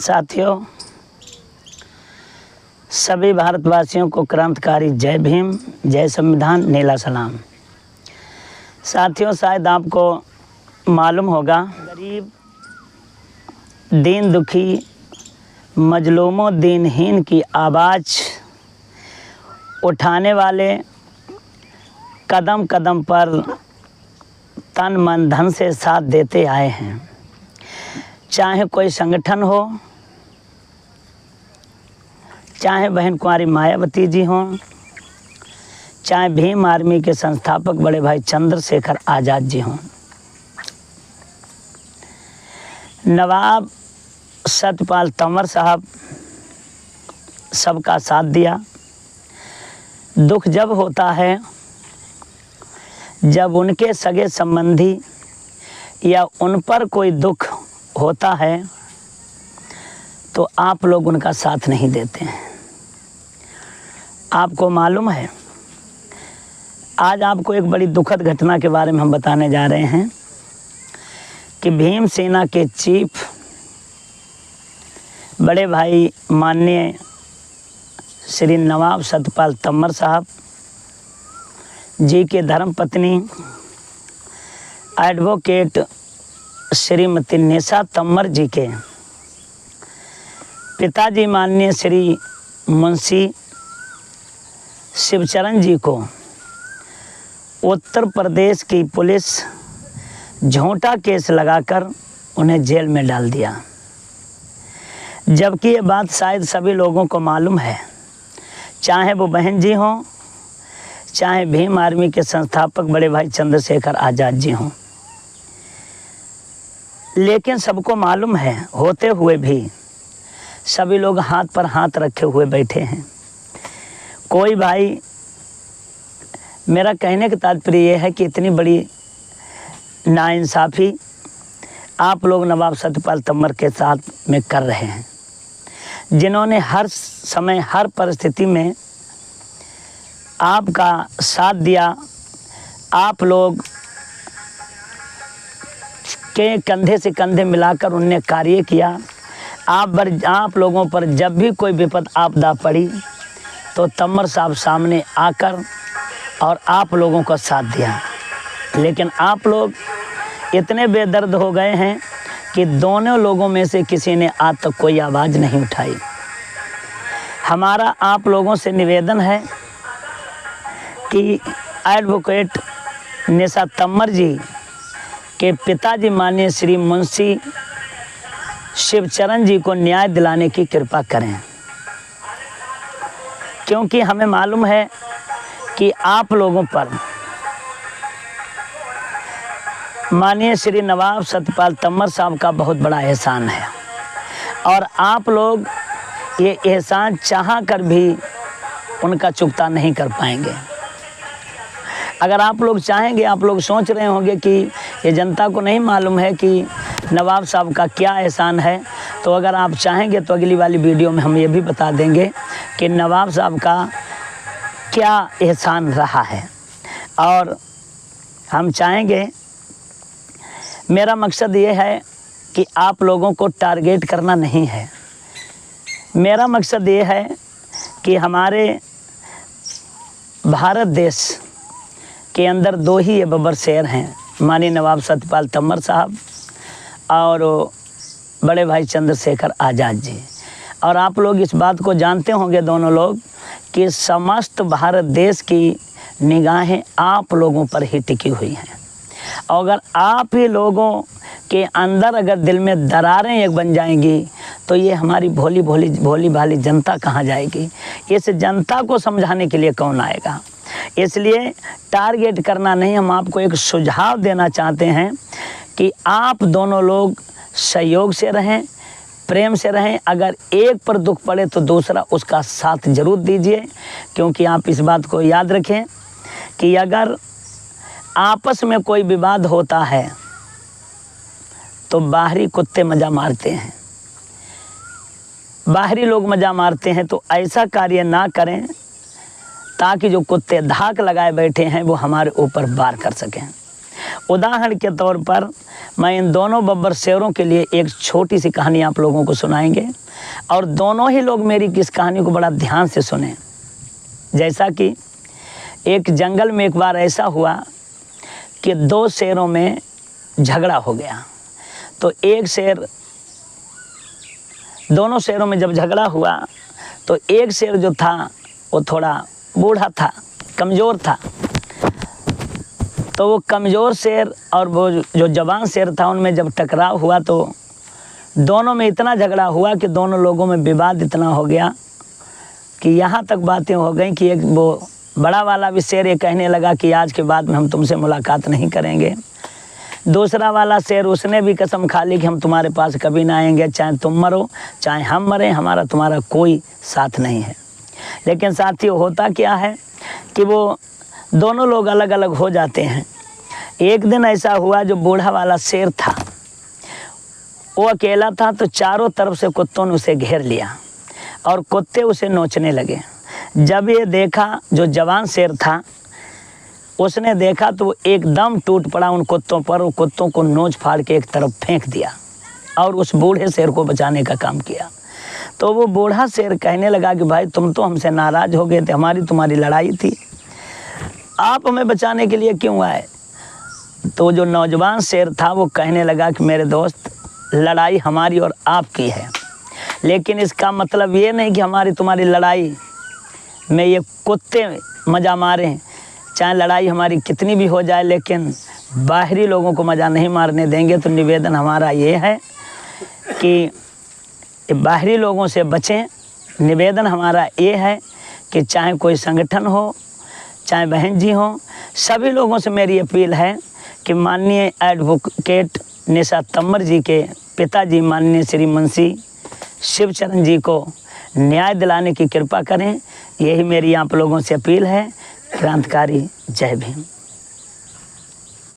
साथियों, सभी भारतवासियों को क्रांतिकारी जय भीम, जय संविधान, नीला सलाम। साथियों, शायद आपको मालूम होगा, गरीब, दीन दुखी, मजलूमों, दीनहीन की आवाज़ उठाने वाले, कदम कदम पर तन मन धन से साथ देते आए हैं। चाहे कोई संगठन हो, चाहे बहन कुंवारी मायावती जी हों, चाहे भीम आर्मी के संस्थापक बड़े भाई चंद्रशेखर आज़ाद जी हों, नवाब सत्यपाल तंवर साहब सबका साथ दिया। दुख जब होता है जब उनके सगे संबंधी या उन पर कोई दुख होता है तो आप लोग उनका साथ नहीं देते हैं। आपको मालूम है, आज आपको एक बड़ी दुखद घटना के बारे में हम बताने जा रहे हैं कि भीम सेना के चीफ बड़े भाई माननीय श्री नवाब सत्यपाल तंवर साहब जी के धर्मपत्नी एडवोकेट श्रीमती निशा तंवर जी के पिताजी माननीय श्री मुंशी शिवचरण जी को उत्तर प्रदेश की पुलिस झूठा केस लगाकर उन्हें जेल में डाल दिया। जबकि ये बात शायद सभी लोगों को मालूम है, चाहे वो बहन जी हों, चाहे भीम आर्मी के संस्थापक बड़े भाई चंद्रशेखर आज़ाद जी हों। लेकिन सबको मालूम है, होते हुए भी सभी लोग हाथ पर हाथ रखे हुए बैठे हैं। कोई भाई, मेरा कहने का तात्पर्य यह है कि इतनी बड़ी नाइंसाफ़ी आप लोग नवाब सत्यपाल तंवर के साथ में कर रहे हैं, जिन्होंने हर समय हर परिस्थिति में आपका साथ दिया। आप लोग के कंधे से कंधे मिलाकर उनने कार्य किया। आप लोगों पर जब भी कोई विपद आपदा पड़ी तो तंवर साहब सामने आकर और आप लोगों का साथ दिया। लेकिन आप लोग इतने बेदर्द हो गए हैं कि दोनों लोगों में से किसी ने आज तक कोई आवाज़ नहीं उठाई। हमारा आप लोगों से निवेदन है कि एडवोकेट निशा तंवर जी के पिताजी माननीय श्री मुंशी शिवचरण जी को न्याय दिलाने की कृपा करें, क्योंकि हमें मालूम है कि आप लोगों पर माननीय श्री नवाब सत्यपाल तंवर साहब का बहुत बड़ा एहसान है और आप लोग ये एहसान चाह कर भी उनका चुकता नहीं कर पाएंगे। अगर आप लोग चाहेंगे, आप लोग सोच रहे होंगे कि ये जनता को नहीं मालूम है कि नवाब साहब का क्या एहसान है, तो अगर आप चाहेंगे तो अगली वाली वीडियो में हम ये भी बता देंगे कि नवाब साहब का क्या एहसान रहा है। और हम चाहेंगे, मेरा मकसद ये है कि आप लोगों को टारगेट करना नहीं है। मेरा मकसद ये है कि हमारे भारत देश के अंदर दो ही ये बब्बर शेर हैं, माननीय नवाब सत्यपाल तंवर साहब और बड़े भाई चंद्रशेखर आज़ाद जी। और आप लोग इस बात को जानते होंगे दोनों लोग कि समस्त भारत देश की निगाहें आप लोगों पर ही टिकी हुई हैं। और अगर आप ही लोगों के अंदर अगर दिल में दरारें एक बन जाएंगी तो ये हमारी भोली भाली जनता कहाँ जाएगी? इस जनता को समझाने के लिए कौन आएगा? इसलिए टारगेट करना नहीं, हम आपको एक सुझाव देना चाहते हैं कि आप दोनों लोग सहयोग से रहें, प्रेम से रहें। अगर एक पर दुख पड़े तो दूसरा उसका साथ जरूर दीजिए, क्योंकि आप इस बात को याद रखें कि अगर आपस में कोई विवाद होता है तो बाहरी कुत्ते मज़ा मारते हैं, बाहरी लोग मज़ा मारते हैं। तो ऐसा कार्य ना करें ताकि जो कुत्ते धाक लगाए बैठे हैं वो हमारे ऊपर वार कर सकें। उदाहरण के तौर पर मैं इन दोनों बब्बर शेरों के लिए एक छोटी सी कहानी आप लोगों को सुनाएंगे और दोनों ही लोग मेरी किस कहानी को बड़ा ध्यान से सुने। जैसा कि एक जंगल में एक बार ऐसा हुआ कि दो शेरों में झगड़ा हो गया। तो एक शेर, दोनों शेरों में जब झगड़ा हुआ तो एक शेर जो था वो थोड़ा बूढ़ा था, कमज़ोर था। तो वो कमज़ोर शेर और वो जो जवान शेर था उनमें जब टकराव हुआ तो दोनों में इतना झगड़ा हुआ कि दोनों लोगों में विवाद इतना हो गया कि यहाँ तक बातें हो गई कि एक वो बड़ा वाला भी शेर ये कहने लगा कि आज के बाद में हम तुमसे मुलाकात नहीं करेंगे। दूसरा वाला शेर उसने भी कसम खा ली कि हम तुम्हारे पास कभी ना आएंगे, चाहे तुम मरो चाहे हम मरें, हमारा तुम्हारा कोई साथ नहीं है। लेकिन साथियों होता क्या है कि वो दोनों लोग अलग अलग हो जाते हैं। एक दिन ऐसा हुआ जो बूढ़ा वाला शेर था वो अकेला था, तो चारों तरफ से कुत्तों ने उसे घेर लिया और कुत्ते उसे नोचने लगे। जब ये देखा जो जवान शेर था उसने देखा तो वो एकदम टूट पड़ा उन कुत्तों पर, वो कुत्तों को नोच फाड़ के एक तरफ फेंक दिया और उस बूढ़े शेर को बचाने का काम किया। तो वो बूढ़ा शेर कहने लगा कि भाई तुम तो हमसे नाराज़ हो गए थे, हमारी तुम्हारी लड़ाई थी, आप हमें बचाने के लिए क्यों आए? तो जो नौजवान शेर था वो कहने लगा कि मेरे दोस्त, लड़ाई हमारी और आपकी है, लेकिन इसका मतलब ये नहीं कि हमारी तुम्हारी लड़ाई में ये कुत्ते मज़ा मारें। चाहे लड़ाई हमारी कितनी भी हो जाए लेकिन बाहरी लोगों को मज़ा नहीं मारने देंगे। तो निवेदन हमारा ये है कि बाहरी लोगों से बचें। निवेदन हमारा ये है कि चाहे कोई संगठन हो, चाहे बहन जी हो, सभी लोगों से मेरी अपील है कि माननीय एडवोकेट निशा तंवर जी के पिताजी माननीय श्री मुंशी शिवचरण जी को न्याय दिलाने की कृपा करें। यही मेरी आप लोगों से अपील है। क्रांतिकारी जय भीम।